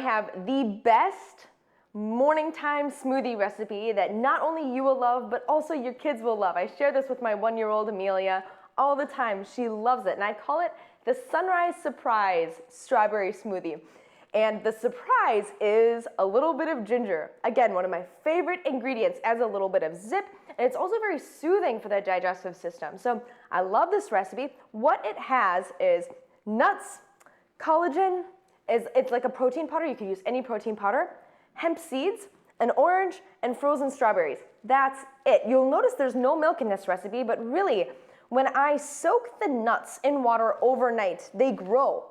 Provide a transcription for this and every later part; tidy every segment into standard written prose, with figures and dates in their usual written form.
have the best morning time smoothie recipe that not only you will love, but also your kids will love. I share this with my 1-year-old Amelia all the time. She loves it, and I call it the Sunrise Surprise Strawberry Smoothie. And the surprise is a little bit of ginger. Again, one of my favorite ingredients, adds a little bit of zip, and it's also very soothing for the digestive system. So I love this recipe. What it has is nuts, collagen, it's like a protein powder. You can use any protein powder, hemp seeds, an orange, and frozen strawberries. That's it. You'll notice there's no milk in this recipe, but really, when I soak the nuts in water overnight, they grow.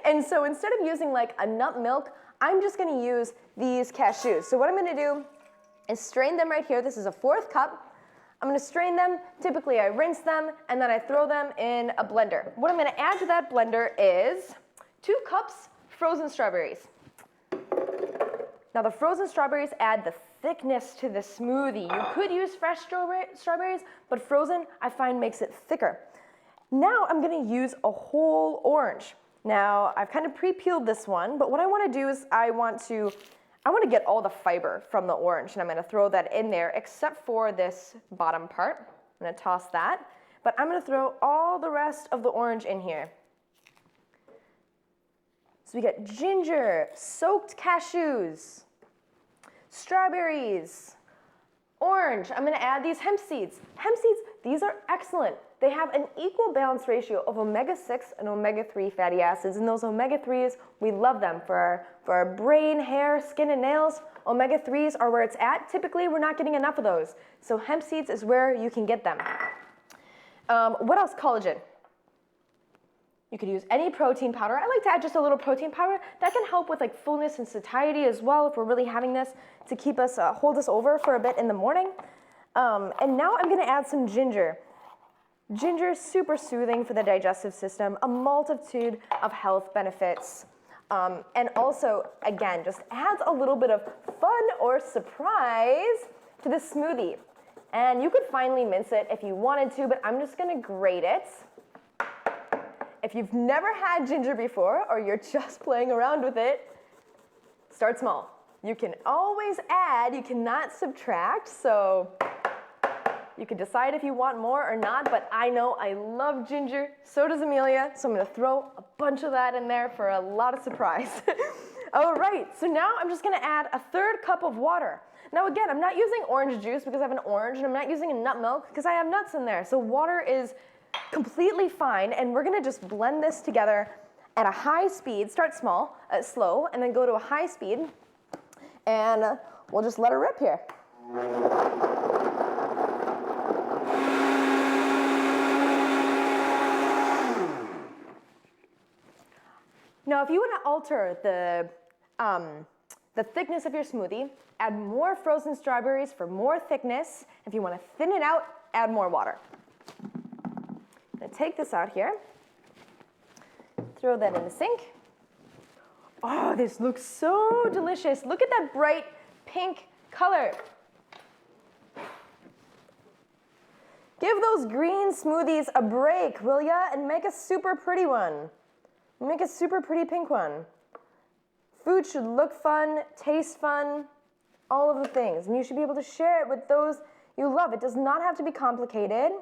And so instead of using like a nut milk, I'm just gonna use these cashews. So what I'm gonna do is strain them right here. This is a 1/4 cup. I'm gonna strain them. Typically I rinse them and then I throw them in a blender. What I'm gonna add to that blender is 2 cups frozen strawberries. Now the frozen strawberries add the thickness to the smoothie. You could use fresh strawberries, but frozen I find makes it thicker. Now I'm gonna use a whole orange. Now I've kind of pre-peeled this one, but what I wanna do is I want to get all the fiber from the orange, and I'm gonna throw that in there except for this bottom part. I'm gonna toss that, but I'm gonna throw all the rest of the orange in here. So we get ginger, soaked cashews, strawberries, orange. I'm gonna add these hemp seeds. Hemp seeds, these are excellent. They have an equal balance ratio of omega-6 and omega-3 fatty acids, and those omega-3s, we love them for our brain, hair, skin, and nails. Omega-3s are where it's at. Typically, we're not getting enough of those. So hemp seeds is where you can get them. What else? Collagen. You could use any protein powder. I like to add just a little protein powder. That can help with like fullness and satiety as well if we're really having this to keep us, hold us over for a bit in the morning. And now I'm gonna add some ginger. Ginger is super soothing for the digestive system, a multitude of health benefits. And also, again, just adds a little bit of fun or surprise to the smoothie. And you could finely mince it if you wanted to, but I'm just gonna grate it. If you've never had ginger before, or you're just playing around with it, start small. You can always add, you cannot subtract, so you can decide if you want more or not, but I know I love ginger, so does Amelia, so I'm gonna throw a bunch of that in there for a lot of surprise. All right, so now I'm just gonna add a 1/3 cup of water. Now again, I'm not using orange juice because I have an orange, and I'm not using a nut milk because I have nuts in there, so water is completely fine, and we're gonna just blend this together at a high speed. Start small, slow, and then go to a high speed, and we'll just let it rip here. Now, if you want to alter the thickness of your smoothie, add more frozen strawberries for more thickness. If you want to thin it out, add more water. I'm gonna take this out here, throw that in the sink. Oh, this looks so delicious. Look at that bright pink color. Give those green smoothies a break, will ya? And make a super pretty one. Make a super pretty pink one. Food should look fun, taste fun, all of the things. And you should be able to share it with those you love. It does not have to be complicated.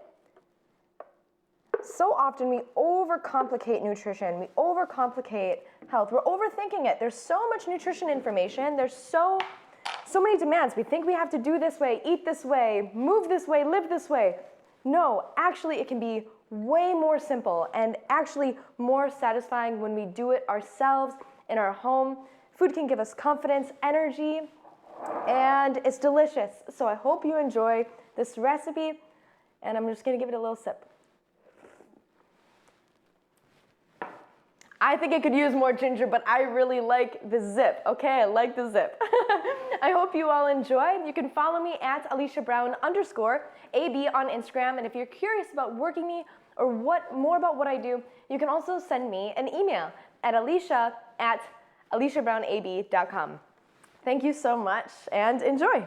So often we overcomplicate nutrition, we overcomplicate health, we're overthinking it. There's so much nutrition information, there's so many demands. We think we have to do this way, eat this way, move this way, live this way. No, actually it can be way more simple and actually more satisfying when we do it ourselves in our home. Food can give us confidence, energy, and it's delicious. So I hope you enjoy this recipe, and I'm just gonna give it a little sip. I think it could use more ginger, but I really like the zip, okay? I like the zip. I hope you all enjoy. You can follow me at AliciaBrown_AB on Instagram, and if you're curious about working me or more about what I do, you can also send me an email at alicia@aliciabrownaB.com. Thank you so much, and enjoy.